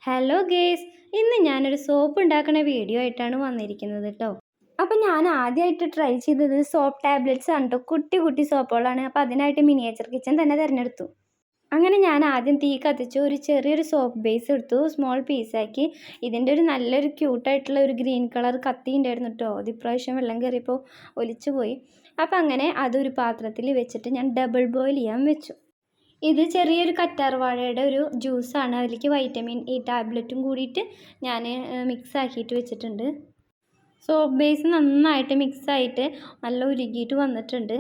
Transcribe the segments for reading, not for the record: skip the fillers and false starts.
Hello guys, ഇന്ന് ഞാനൊരു soap ഉണ്ടാക്കുന്ന വീഡിയോ ആയിട്ടാണ് വന്നിരിക്കുന്നത് കേട്ടോ. അപ്പോൾ ഞാൻ ആദ്യമായിട്ട് ട്രൈ ചെയ്തത് സോപ്പ് ടാബ്ലറ്റ്സ് ആണ് കേട്ടോ. കുട്ടി കുട്ടി സോപ്പുകളാണ്. അപ്പോൾ അതിനായിട്ട് മിനിയേച്ചർ കിച്ചൻ തന്നെ തിരഞ്ഞെടുത്തു. അങ്ങനെ ഞാൻ ആദ്യം തീ കത്തിച്ചു ഒരു ചെറിയൊരു സോപ്പ് ബേസ് എടുത്തു, സ്മോൾ പീസാക്കി. ഇതിൻ്റെ ഒരു നല്ലൊരു ക്യൂട്ടായിട്ടുള്ള ഒരു ഗ്രീൻ കളർ കത്തി ഉണ്ടായിരുന്നു കേട്ടോ. അത് ഇപ്രാവശ്യം വെള്ളം കയറിയപ്പോൾ ഒലിച്ചു പോയി. അപ്പോൾ അങ്ങനെ അതൊരു പാത്രത്തിൽ വെച്ചിട്ട് ഞാൻ ഡബിൾ ബോയിൽ ചെയ്യാൻ വെച്ചു. ഇത് ചെറിയൊരു കറ്റാർവാഴയുടെ ഒരു ജ്യൂസാണ്. അതിലേക്ക് വൈറ്റമിൻ ഇ ടാബ്ലറ്റും കൂടിയിട്ട് ഞാൻ മിക്സ് ആക്കിയിട്ട് വെച്ചിട്ടുണ്ട്. സോപ്പ് ബേസ് നന്നായിട്ട് മിക്സായിട്ട് നല്ല ഉരുകിയിട്ട് വന്നിട്ടുണ്ട്.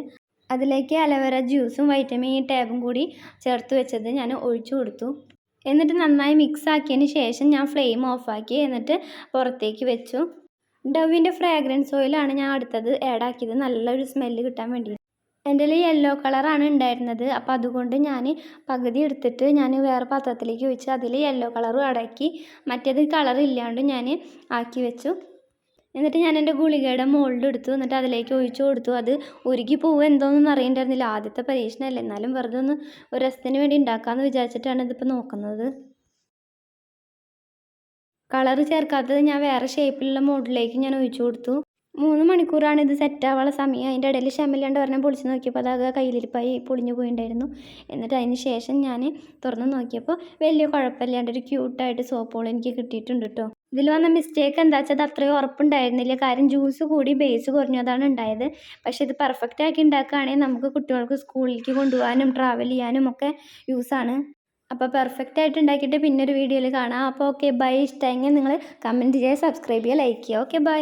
അതിലേക്ക് അലോവേര ജ്യൂസും വൈറ്റമിൻ ഇ ടാബും കൂടി ചേർത്ത് വെച്ചത് ഞാൻ ഒഴിച്ചു കൊടുത്തു. എന്നിട്ട് നന്നായി മിക്സ് ആക്കിയതിന് ശേഷം ഞാൻ ഫ്ലെയിം ഓഫാക്കി എന്നിട്ട് പുറത്തേക്ക് വെച്ചു. ഡവിൻ്റെ ഫ്രാഗ്രൻസ് ഓയിലാണ് ഞാൻ അടുത്തത് ആഡാക്കിയത്, നല്ലൊരു സ്മെല്ല് കിട്ടാൻ വേണ്ടി. എൻ്റെ കയ്യിൽ യെല്ലോ കളറാണ് ഉണ്ടായിരുന്നത്. അപ്പോൾ അതുകൊണ്ട് ഞാൻ പകുതി എടുത്തിട്ട് ഞാൻ വേറെ പാത്രത്തിലേക്ക് ഒഴിച്ച് അതിൽ യെല്ലോ കളറും അടക്കി, മറ്റേത് കളർ ഇല്ലാണ്ട് ഞാൻ ആക്കി വെച്ചു. എന്നിട്ട് ഞാൻ എൻ്റെ ഗുളികയുടെ മോൾഡ് എടുത്തു, എന്നിട്ട് അതിലേക്ക് ഒഴിച്ചു കൊടുത്തു. അത് ഉരുകി പോവുക എന്തോന്നൊന്നും അറിയണ്ടായിരുന്നില്ല. ആദ്യത്തെ പരീക്ഷണമല്ലേ, എന്നാലും വെറുതെ ഒന്ന് ഒരു രസത്തിന് വേണ്ടി ഉണ്ടാക്കാമെന്ന് വിചാരിച്ചിട്ടാണ് ഇതിപ്പോൾ നോക്കുന്നത്. കളർ ചേർക്കാത്തത് ഞാൻ വേറെ ഷേപ്പിലുള്ള മോൾഡിലേക്ക് ഞാൻ ഒഴിച്ചു കൊടുത്തു. 3 മണിക്കൂറാണ് ഇത് സെറ്റ് ആവാനുള്ള സമയം. അതിൻ്റെ ഇടയിൽ ക്ഷമയില്ലാണ്ട് പറഞ്ഞാൽ പൊളിച്ച് നോക്കിയപ്പോൾ അതാകെ കയ്യിലിരിപ്പായി പൊളിഞ്ഞു പോയിട്ടുണ്ടായിരുന്നു. എന്നിട്ട് അതിന് ശേഷം ഞാൻ തുറന്ന് നോക്കിയപ്പോൾ വലിയ കുഴപ്പമില്ലാണ്ട് ഒരു ക്യൂട്ടായിട്ട് സോപ്പുകൾ എനിക്ക് കിട്ടിയിട്ടുണ്ട് കേട്ടോ. ഇതിൽ വന്ന മിസ്റ്റേക്ക് എന്താ വെച്ചാൽ അത് അത്രയും ഉറപ്പുണ്ടായിരുന്നില്ല. കാര്യം ജ്യൂസ് കൂടി ബേസ് കുറഞ്ഞതാണ് ഉണ്ടായത്. പക്ഷേ ഇത് പെർഫെക്റ്റ് ആക്കി ഉണ്ടാക്കുകയാണെങ്കിൽ നമുക്ക് കുട്ടികൾക്ക് സ്കൂളിലേക്ക് കൊണ്ടുപോകാനും ട്രാവൽ ചെയ്യാനും ഒക്കെ യൂസാണ്. അപ്പോൾ പെർഫെക്റ്റ് ആയിട്ട് ഉണ്ടാക്കിയിട്ട് പിന്നെ ഒരു വീഡിയോയിൽ കാണാം. അപ്പോൾ ഓക്കെ ബൈ. ഇഷ്ടമെങ്കിൽ നിങ്ങൾ കമൻറ്റ് ചെയ്യുക, സബ്സ്ക്രൈബ് ചെയ്യുക, ലൈക്ക് ചെയ്യുക. Okay bye.